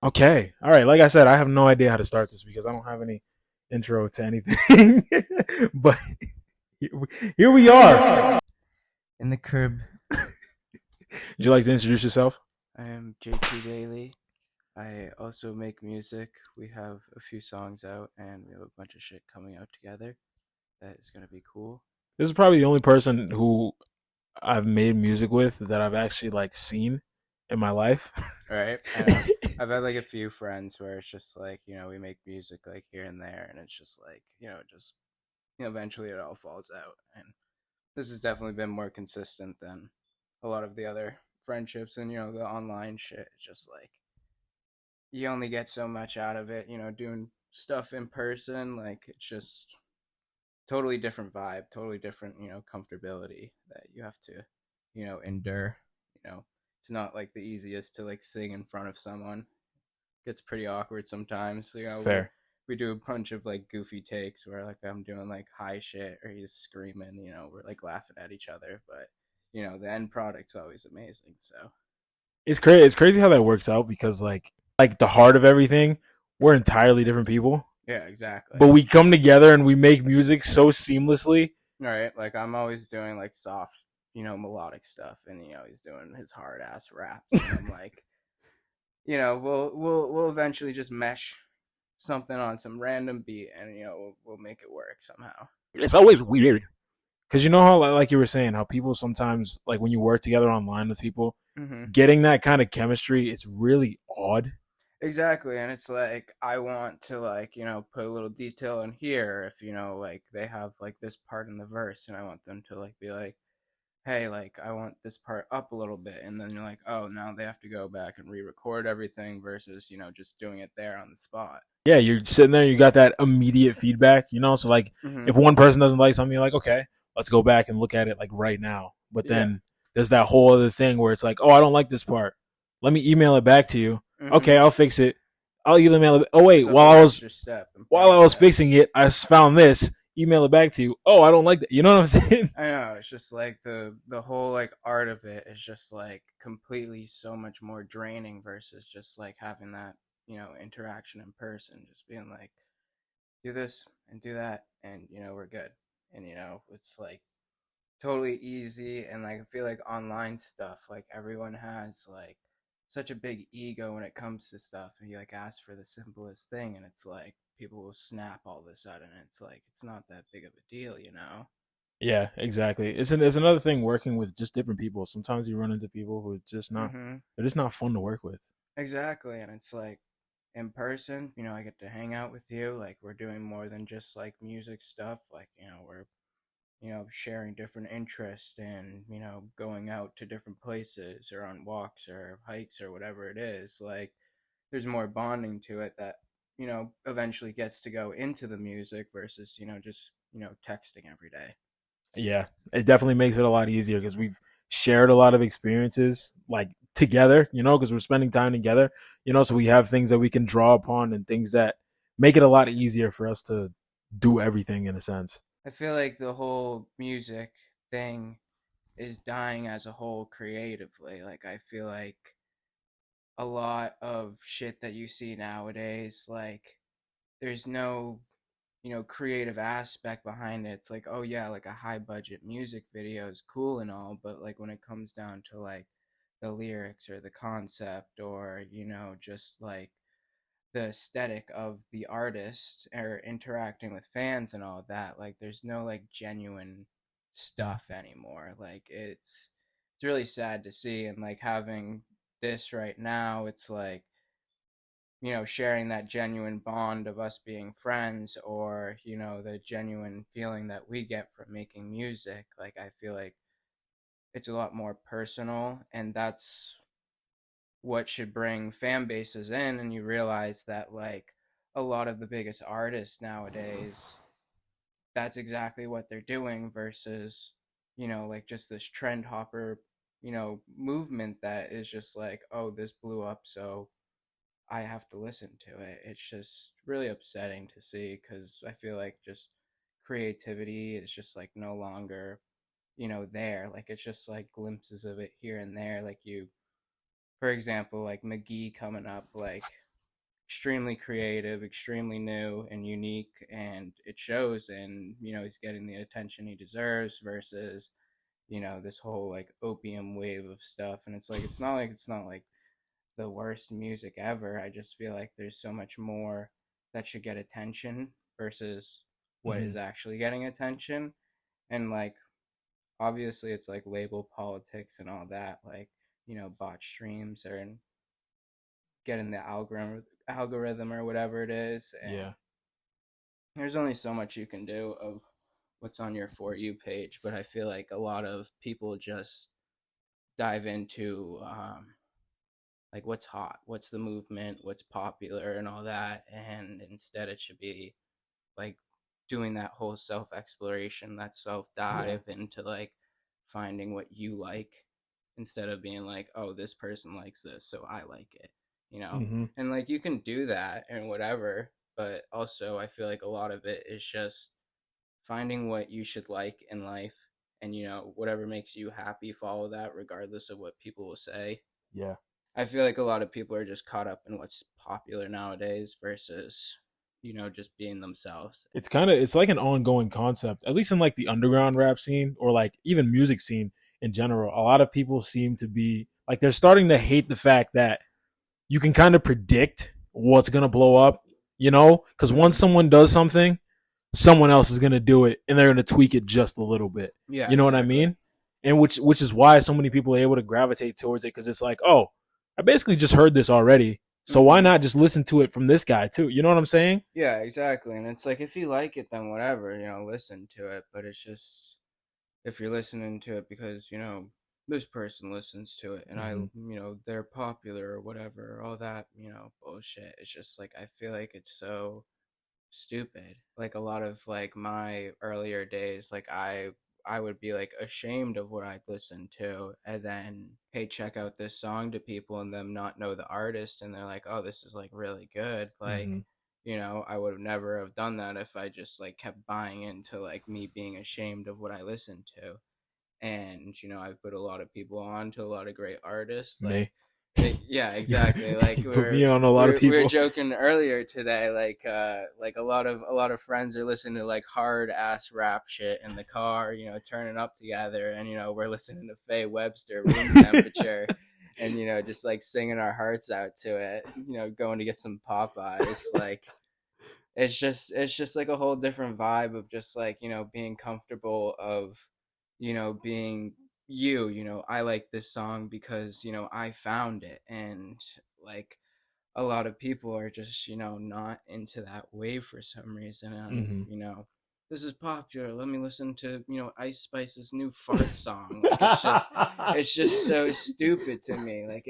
Okay. All right. Like I said, I have no idea how to start this because I don't have any intro to anything. But here we are. In the crib, Would you like to introduce yourself? I am Jt Dailey. I also make music. We have a few songs out, and we have a bunch of shit coming out together. That is gonna be cool. This is probably the only person who I've made music with that I've actually like seen in my life. All right, I know. I've had like a few friends where it's just like we make music like here and there, and it's just like just eventually it all falls out. And this has definitely been more consistent than a lot of the other friendships and the online shit. It's just like you only get so much out of it, doing stuff in person. Like it's just totally different vibe, totally different, comfortability that you have to, endure. It's not like the easiest to like sing in front of someone. It gets pretty awkward sometimes. Fair. We do a bunch of like goofy takes where like I'm doing like high shit or he's screaming, we're like laughing at each other, but the end product's always amazing. So It's crazy. It's crazy how that works out because like the heart of everything, we're entirely different people, yeah, exactly. but we come together and we make music so seamlessly. Right, like I'm always doing like soft, melodic stuff, and he's doing his hard ass raps, and I'm like, we'll eventually just mesh something on some random beat, and we'll make it work somehow. It's always weird because you know how like you were saying how people sometimes like when you work together online with people, Mm-hmm. getting that kind of chemistry, it's really odd. Exactly, and it's like I want to like put a little detail in here if like they have like this part in the verse, and I want them to like be like, hey, like I want this part up a little bit, and then you're like, oh, now they have to go back and re-record everything versus just doing it there on the spot. Yeah, you're sitting there, you got that immediate feedback, you know. So like, Mm-hmm. if one person doesn't like something, you're like, okay, let's go back and look at it like right now. But Yeah. then there's that whole other thing where it's like, oh, I don't like this part. Let me email it back to you. Mm-hmm. Okay, I'll fix it. I'll email it. Oh There's wait, a whole extra step and while I was process. fixing it, I found this. Email it back to you. Oh, I don't like that. You know what I'm saying? I know, it's just like the whole like art of it is just like completely so much more draining versus just like having that, interaction in person, just being like, do this and do that and we're good. And it's like totally easy, and like I feel like online stuff, like everyone has like such a big ego when it comes to stuff, and you like ask for the simplest thing and it's like people will snap all of a sudden. It's like it's not that big of a deal. Yeah, exactly. It's another thing working with just different people. Sometimes you run into people who are just not Mm-hmm. they're just not fun to work with. Exactly, and it's like in person, I get to hang out with you. Like we're doing more than just like music stuff. Like we're sharing different interests and going out to different places or on walks or hikes or whatever it is. Like there's more bonding to it that eventually gets to go into the music versus just texting every day. Yeah, it definitely makes it a lot easier because we've shared a lot of experiences like together, you know, because we're spending time together, you know, so we have things that we can draw upon and things that make it a lot easier for us to do everything in a sense. I feel like the whole music thing is dying as a whole creatively. Like I feel like a lot of shit that you see nowadays, like there's no creative aspect behind it. It's like, oh yeah, like a high budget music video is cool and all, but like when it comes down to like the lyrics or the concept or just like the aesthetic of the artist or interacting with fans and all of that, like there's no like genuine stuff anymore. Like it's really sad to see. And like having this right now, it's like sharing that genuine bond of us being friends, or the genuine feeling that we get from making music. Like I feel like it's a lot more personal, and that's what should bring fan bases in. And you realize that like a lot of the biggest artists nowadays, that's exactly what they're doing versus like just this trend hopper movement that is just like, oh, this blew up, so I have to listen to it. It's just really upsetting to see because I feel like just creativity is just like no longer, there. Like it's just like glimpses of it here and there. Like for example, like McGee coming up, like extremely creative, extremely new and unique, and it shows. And he's getting the attention he deserves versus this whole like opium wave of stuff. And it's not like the worst music ever. I just feel like there's so much more that should get attention versus what Hmm. is actually getting attention. And like obviously it's like label politics and all that, like bot streams or getting the algorithm or whatever it is. And Yeah. there's only so much you can do of what's on your For You page. But I feel like a lot of people just dive into like what's hot, what's the movement, what's popular, and all that. And instead, it should be like doing that whole self exploration, that self Yeah. dive into like finding what you like instead of being like, oh, this person likes this, so I like it. Hmm. And like you can do that and whatever, but also I feel like a lot of it is just finding what you should like in life, and whatever makes you happy, follow that regardless of what people will say. Yeah. I feel like a lot of people are just caught up in what's popular nowadays versus just being themselves. It's like an ongoing concept, at least in like the underground rap scene or like even music scene in general. A lot of people seem to be like they're starting to hate the fact that you can kind of predict what's gonna blow up, because once Hmm. someone does something, someone else is gonna do it and they're gonna tweak it just a little bit. Yeah, You know what I exactly. mean? And which is why so many people are able to gravitate towards it because it's like, oh, I basically just heard this already, so why Hmm. not just listen to it from this guy too? You know what I'm saying? Yeah, exactly. And it's like if you like it, then whatever, listen to it. But it's just if you're listening to it because this person listens to it, and Hmm. they're popular or whatever, all that bullshit. It's just like I feel like it's so stupid. Like a lot of like my earlier days, like I would be like ashamed of what I'd listen to, and then hey, check out this song to people and them not know the artist, and they're like, oh, this is like really good. Like Hmm. I would never have done that if I just like kept buying into like me being ashamed of what I listened to. And I've put a lot of people on to a lot of great artists. Like Me. yeah, exactly. Like You put me on a lot we of were, we were people. joking earlier today, like a lot of friends are listening to like hard ass rap shit in the car, turning up together. And we're listening to Faye Webster, Room Temperature, and just like singing our hearts out to it, going to get some Popeyes. Like it's just like a whole different vibe of just like being comfortable of being I like this song because I found it. And like a lot of people are just not into that wave for some reason. And Hmm. this is popular, let me listen to Ice Spice's new fart song. Like it's just so stupid to me. Like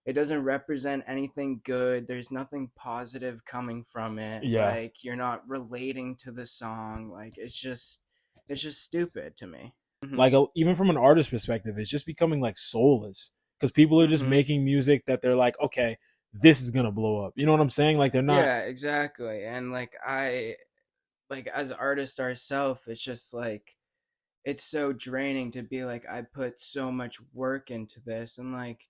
it doesn't represent anything good. There's nothing positive coming from it. Yeah. Like you're not relating to the song. Like it's just stupid to me. Mhm. Like even from an artist perspective, it's just becoming like soulless because people are just Mhm. making music that they're like, okay, this is gonna blow up. You know what I'm saying? Like they're not. Yeah, exactly. And like like as artists ourselves, it's just like it's so draining to be like I put so much work into this, and like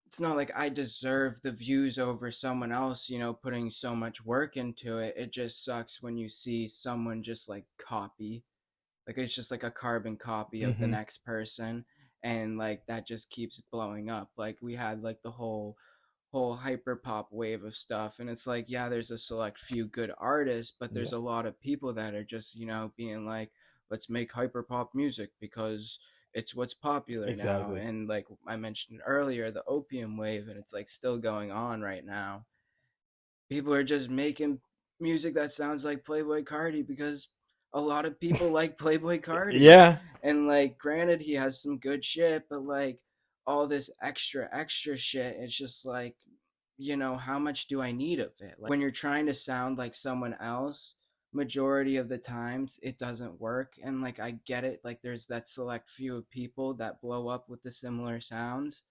it's not like I deserve the views over someone else, putting so much work into it. It just sucks when you see someone just like copy. Like it's just like a carbon copy of the Hmm. next person, and like that just keeps blowing up. Like we had like the whole hyper pop wave of stuff, and it's like yeah, there's a select few good artists, but there's Yeah. a lot of people that are just being like, let's make hyper pop music because it's what's popular now. Exactly. And like I mentioned earlier, the opium wave, and it's like still going on right now. People are just making music that sounds like Playboy Cardi because a lot of people like Playboy Cardi. Yeah. And like granted he has some good shit, but like all this extra shit, it's just like how much do I need of it? Like when you're trying to sound like someone else, majority of the times it doesn't work. And like I get it, like there's that select few of people that blow up with the similar sounds,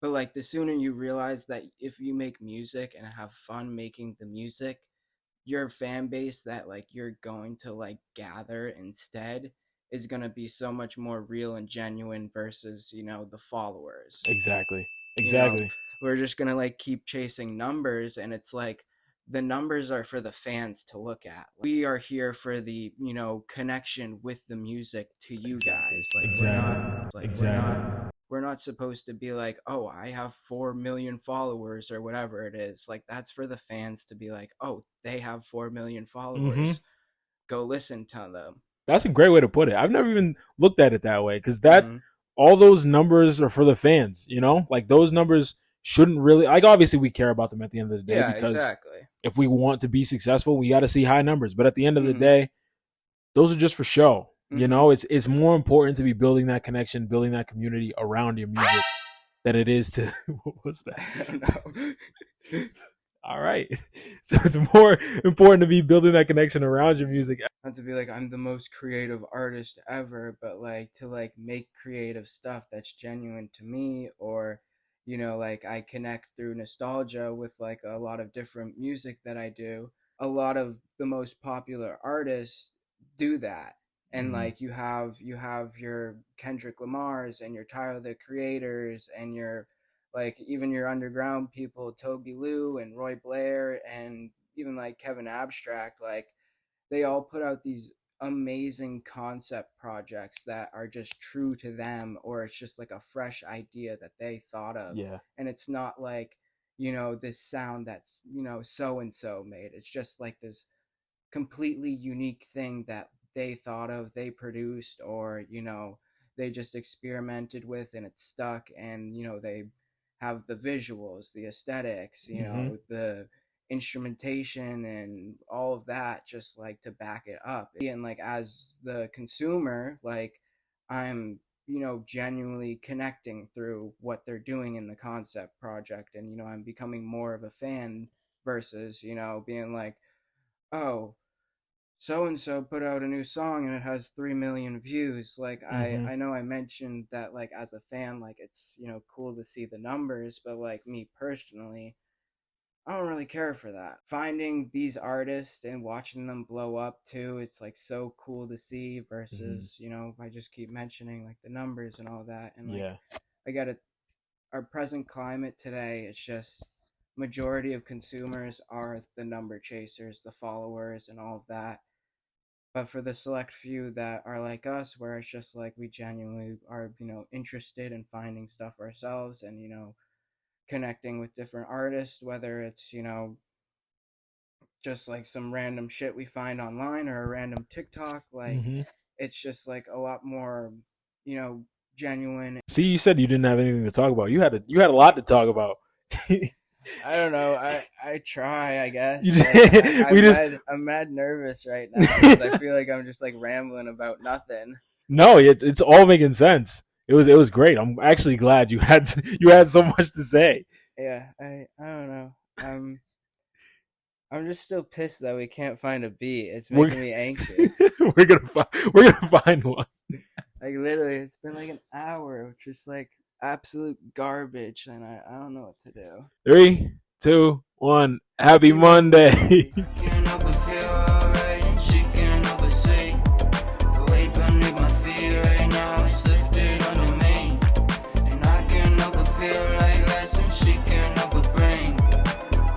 but like the sooner you realize that if you make music and have fun making the music, your fan base that like you're going to like gather instead is going to be so much more real and genuine versus the followers. Exactly. You know, Exactly. we're just gonna like keep chasing numbers, and it's like the numbers are for the fans to look at. We are here for the, connection with the music to you Exactly. guys. Like Exactly. Exactly. we're not supposed to be like, oh, I have 4 million followers or whatever it is. Like that's for the fans to be like, oh, they have 4 million Mm-hmm. followers. Go listen to them. That's a great way to put it. I've never even looked at it that way, because that Mm-hmm. all those numbers are for the fans. Like those numbers shouldn't really, like, obviously we care about them at the end of the day, Yeah, because exactly. if we want to be successful, we got to see high numbers. But at the end of the Mm-hmm. day, those are just for show. Mm-hmm. It's more important to be building that connection, building that community around your music than it is to what was that? I don't know. All right. So it's more important to be building that connection around your music. Not to be like I'm the most creative artist ever, but like to like make creative stuff that's genuine to me, or like I connect through nostalgia with like a lot of different music that I do. A lot of the most popular artists do that. And Mm-hmm. like you have your Kendrick Lamars and your Tyler the Creators and your like even your underground people, Toby Lou and Roy Blair and even like Kevin Abstract, like they all put out these amazing concept projects that are just true to them, or it's just like a fresh idea that they thought of. Yeah. And it's not like this sound that's so and so made. It's just like this completely unique thing that they thought of, they produced, or they just experimented with and it stuck. And they have the visuals, the aesthetics, Mm-hmm. the instrumentation and all of that just like to back it up. And like as the consumer, like I'm genuinely connecting through what they're doing in the concept project, and I'm becoming more of a fan versus being like, oh, so and so put out a new song and it has 3 million views. Like i Mm-hmm. i know I mentioned that like as a fan, like it's cool to see the numbers, but like me personally, I don't really care for that. Finding these artists and watching them blow up too, it's like so cool to see Mm-hmm. versus I just keep mentioning like the numbers and all that. And like Yeah. I got it, our present climate today, it's just majority of consumers are the number chasers, the followers and all of that. But for the select few that are like us, where it's just like we genuinely are interested in finding stuff ourselves, and connecting with different artists, whether it's just like some random shit we find online or a random TikTok, like Mm-hmm. it's just like a lot more you know genuine. See, you said you didn't have anything to talk about. You had a lot to talk about. I don't know. I try. I guess. Like We just I'm mad nervous right now because I feel like I'm just like rambling about nothing. no. It's all making sense. It was great. I'm actually glad you had so much to say. Yeah. I don't know. I'm just still pissed that we can't find a beat. It's We're making me anxious. we're gonna find one. Like literally, it's been like an hour of just like absolute garbage, and I don't know what to do. 3, 2, 1. Happy Happy Monday. Monday. Can't help but feel alright, and she can't help but say the weight beneath my feet right now is lifted under me, and I can't help but feel like lessons she can't help but bring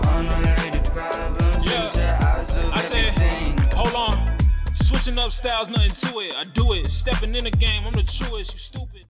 unrelated problems into hours of everything. Hold on. Switching up styles, nothing to it. I do it. Stepping in the game, I'm the truest. You stupid.